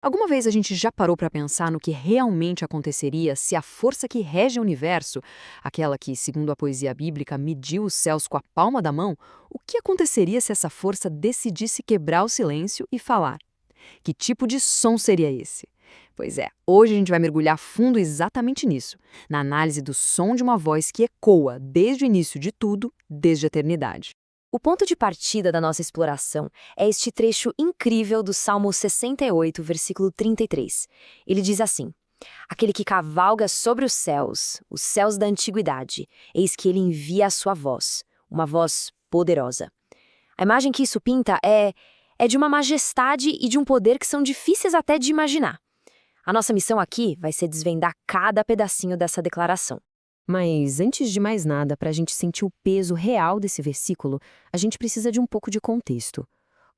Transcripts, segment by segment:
Alguma vez a gente já parou para pensar no que realmente aconteceria se a força que rege o universo, aquela que, segundo a poesia bíblica, mediu os céus com a palma da mão, o que aconteceria se essa força decidisse quebrar o silêncio e falar? Que tipo de som seria esse? Pois é, hoje a gente vai mergulhar fundo exatamente nisso, na análise do som de uma voz que ecoa desde o início de tudo, desde a eternidade. O ponto de partida da nossa exploração é este trecho incrível do Salmo 68, versículo 33. Ele diz assim: Aquele que cavalga sobre os céus da antiguidade, eis que ele envia a sua voz, uma voz poderosa. A imagem que isso pinta é de uma majestade e de um poder que são difíceis até de imaginar. A nossa missão aqui vai ser desvendar cada pedacinho dessa declaração. Mas antes de mais nada, para a gente sentir o peso real desse versículo, a gente precisa de um pouco de contexto.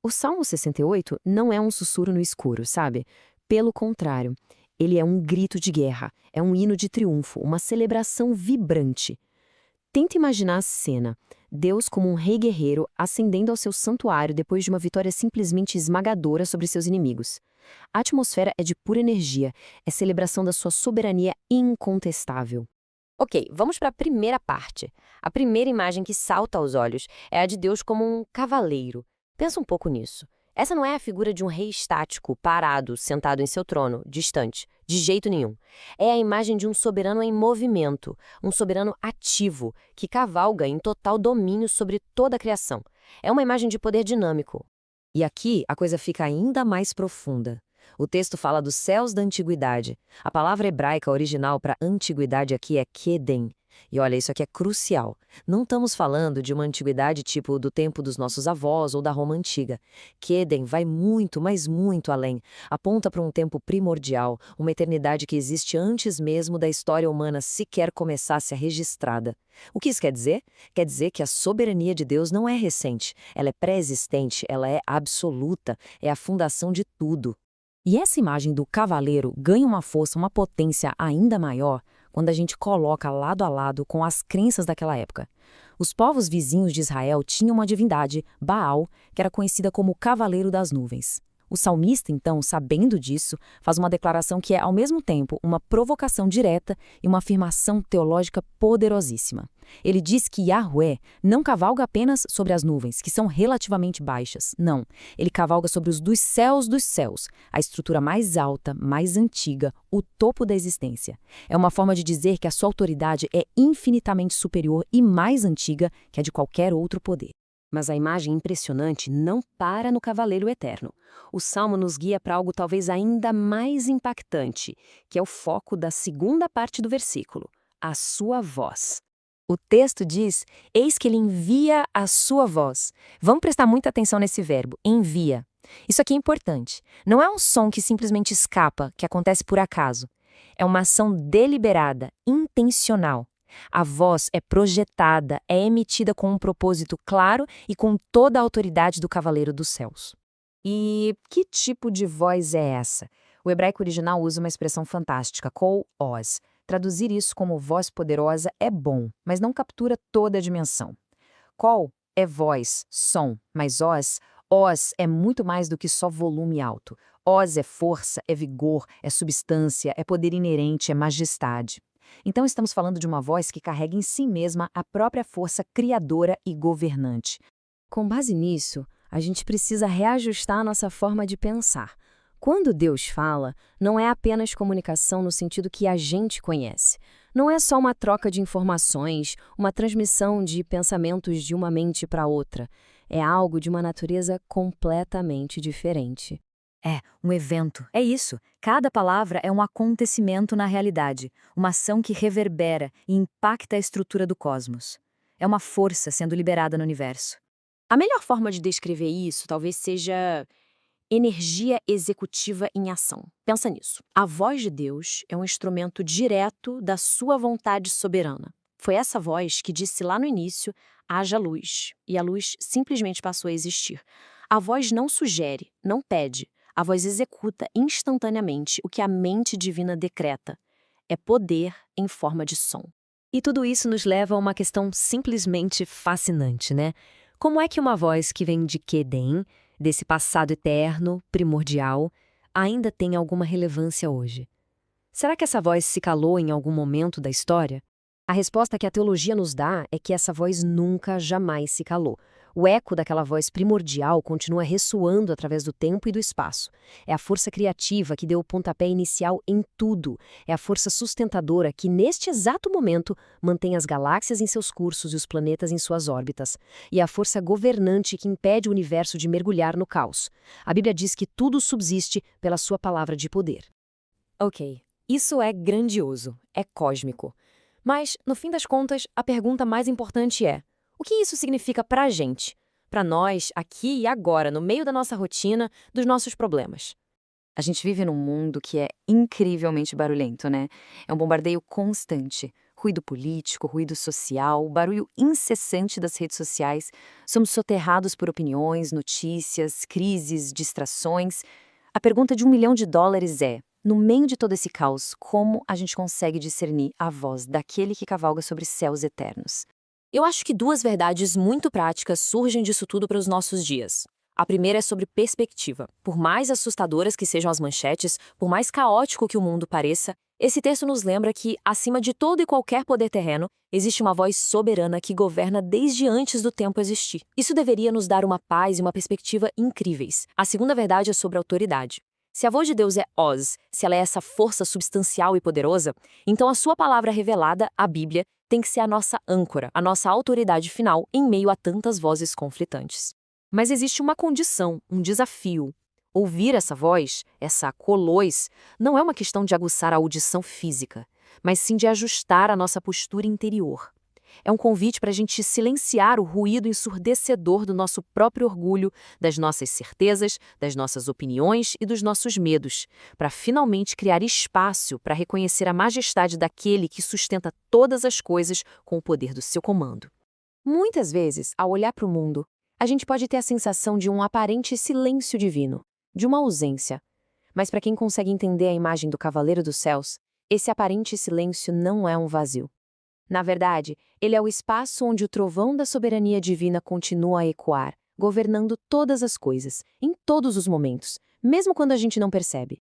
O Salmo 68 não é um sussurro no escuro, sabe? Pelo contrário, ele é um grito de guerra, é um hino de triunfo, uma celebração vibrante. Tenta imaginar a cena. Deus como um rei guerreiro ascendendo ao seu santuário depois de uma vitória simplesmente esmagadora sobre seus inimigos. A atmosfera é de pura energia, é celebração da sua soberania incontestável. Ok, vamos para a primeira parte. A primeira imagem que salta aos olhos é a de Deus como um cavaleiro. Pensa um pouco nisso. Essa não é a figura de um rei estático, parado, sentado em seu trono, distante. De jeito nenhum. É a imagem de um soberano em movimento, um soberano ativo, que cavalga em total domínio sobre toda a criação. É uma imagem de poder dinâmico. E aqui a coisa fica ainda mais profunda. O texto fala dos céus da antiguidade. A palavra hebraica original para antiguidade aqui é Kedem. E olha, isso aqui é crucial. Não estamos falando de uma antiguidade tipo do tempo dos nossos avós ou da Roma antiga. Kedem vai muito, mas muito além. Aponta para um tempo primordial, uma eternidade que existe antes mesmo da história humana sequer começar a ser registrada. O que isso quer dizer? Quer dizer que a soberania de Deus não é recente, ela é pré-existente, ela é absoluta, é a fundação de tudo. E essa imagem do cavaleiro ganha uma força, uma potência ainda maior quando a gente coloca lado a lado com as crenças daquela época. Os povos vizinhos de Israel tinham uma divindade, Baal, que era conhecida como o Cavaleiro das Nuvens. O salmista, então, sabendo disso, faz uma declaração que é, ao mesmo tempo, uma provocação direta e uma afirmação teológica poderosíssima. Ele diz que Yahweh não cavalga apenas sobre as nuvens, que são relativamente baixas. Não, ele cavalga sobre os dos céus, a estrutura mais alta, mais antiga, o topo da existência. É uma forma de dizer que a sua autoridade é infinitamente superior e mais antiga que a de qualquer outro poder. Mas a imagem impressionante não para no cavaleiro eterno. O Salmo nos guia para algo talvez ainda mais impactante, que é o foco da segunda parte do versículo, a sua voz. O texto diz, eis que ele envia a sua voz. Vamos prestar muita atenção nesse verbo, envia. Isso aqui é importante. Não é um som que simplesmente escapa, que acontece por acaso. É uma ação deliberada, intencional. A voz é projetada, é emitida com um propósito claro e com toda a autoridade do Cavaleiro dos Céus. E que tipo de voz é essa? O hebraico original usa uma expressão fantástica, kol oz. Traduzir isso como voz poderosa é bom, mas não captura toda a dimensão. Kol é voz, som, mas oz é muito mais do que só volume alto. Oz é força, é vigor, é substância, é poder inerente, é majestade. Então estamos falando de uma voz que carrega em si mesma a própria força criadora e governante. Com base nisso, a gente precisa reajustar a nossa forma de pensar. Quando Deus fala, não é apenas comunicação no sentido que a gente conhece. Não é só uma troca de informações, uma transmissão de pensamentos de uma mente para outra. É algo de uma natureza completamente diferente. É, um evento. É isso. Cada palavra é um acontecimento na realidade, uma ação que reverbera e impacta a estrutura do cosmos. É uma força sendo liberada no universo. A melhor forma de descrever isso talvez seja energia executiva em ação. Pensa nisso. A voz de Deus é um instrumento direto da sua vontade soberana. Foi essa voz que disse lá no início, haja luz, e a luz simplesmente passou a existir. A voz não sugere, não pede. A voz executa instantaneamente o que a mente divina decreta. É poder em forma de som. E tudo isso nos leva a uma questão simplesmente fascinante, né? Como é que uma voz que vem de Kedem, desse passado eterno, primordial, ainda tem alguma relevância hoje? Será que essa voz se calou em algum momento da história? A resposta que a teologia nos dá é que essa voz nunca, jamais se calou. O eco daquela voz primordial continua ressoando através do tempo e do espaço. É a força criativa que deu o pontapé inicial em tudo. É a força sustentadora que, neste exato momento, mantém as galáxias em seus cursos e os planetas em suas órbitas. E é a força governante que impede o universo de mergulhar no caos. A Bíblia diz que tudo subsiste pela sua palavra de poder. Ok, isso é grandioso, é cósmico. Mas, no fim das contas, a pergunta mais importante é: o que isso significa para a gente? Para nós, aqui e agora, no meio da nossa rotina, dos nossos problemas? A gente vive num mundo que é incrivelmente barulhento, né? É um bombardeio constante. Ruído político, ruído social, barulho incessante das redes sociais. Somos soterrados por opiniões, notícias, crises, distrações. A pergunta de $1 milhão é: no meio de todo esse caos, como a gente consegue discernir a voz daquele que cavalga sobre céus eternos? Eu acho que duas verdades muito práticas surgem disso tudo para os nossos dias. A primeira é sobre perspectiva. Por mais assustadoras que sejam as manchetes, por mais caótico que o mundo pareça, esse texto nos lembra que, acima de todo e qualquer poder terreno, existe uma voz soberana que governa desde antes do tempo existir. Isso deveria nos dar uma paz e uma perspectiva incríveis. A segunda verdade é sobre autoridade. Se a voz de Deus é Oz, se ela é essa força substancial e poderosa, então a sua palavra revelada, a Bíblia, tem que ser a nossa âncora, a nossa autoridade final em meio a tantas vozes conflitantes. Mas existe uma condição, um desafio. Ouvir essa voz, essa colois, não é uma questão de aguçar a audição física, mas sim de ajustar a nossa postura interior. É um convite para a gente silenciar o ruído ensurdecedor do nosso próprio orgulho, das nossas certezas, das nossas opiniões e dos nossos medos, para finalmente criar espaço para reconhecer a majestade daquele que sustenta todas as coisas com o poder do seu comando. Muitas vezes, ao olhar para o mundo, a gente pode ter a sensação de um aparente silêncio divino, de uma ausência. Mas para quem consegue entender a imagem do Cavaleiro dos Céus, esse aparente silêncio não é um vazio. Na verdade, ele é o espaço onde o trovão da soberania divina continua a ecoar, governando todas as coisas, em todos os momentos, mesmo quando a gente não percebe.